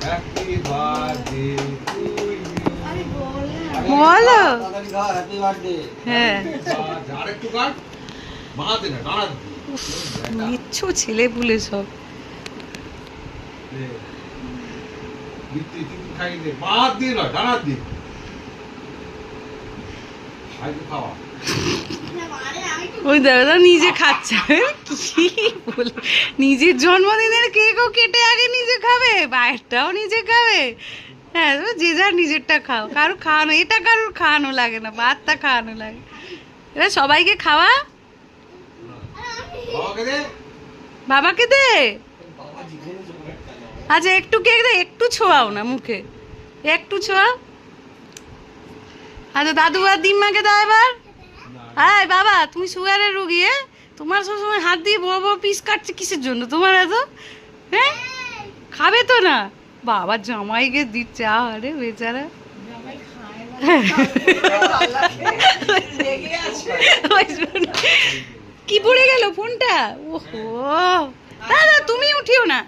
Happy birthday to you. বলো। Happy birthday. হ্যাঁ আরেকটু কাট, বাঁধে না ডানা মিচ্ছু ছেলে পুলে সব। দিতে তুমি খাই দে, বাঁধ দিয়ে নয় ডানা দিয়ে খাইতে খাওয়া। ওই দাদা নিজে খাচ্ছে কি বলে, নিজের জন্মদিনের কেকও কেটে আগে নিজে খাবে, বাইরটাও নিজে খাবে। হ্যাঁ যে যার নিজেরটা খাও, কারো খাওয়ানো, এটা কারোর খাওয়ানো লাগে না, ভাতটা খাওয়ানো লাগে। এটা সবাইকে খাওয়া। বাবাকে দে। বাবাকে দে। আচ্ছা একটু কেক দে, একটু ছোঁয়াও না মুখে, একটু ছোঁয়াও। আচ্ছা দাদু আর দিম্মাকে দাও এবার। হ্যাঁ বাবা তুমি সুগারের রুগী, তোমার সবসময় হাত দিয়ে বড় বড় পিস কাটছে কিসের জন্য তোমার এত? হ্যাঁ খাবে তো না। বাবা জামাইকে দিচ্ছে, আরে বেচারা। কি পড়ে গেল ফোনটা? ওহো দাদা তুমি উঠিও না।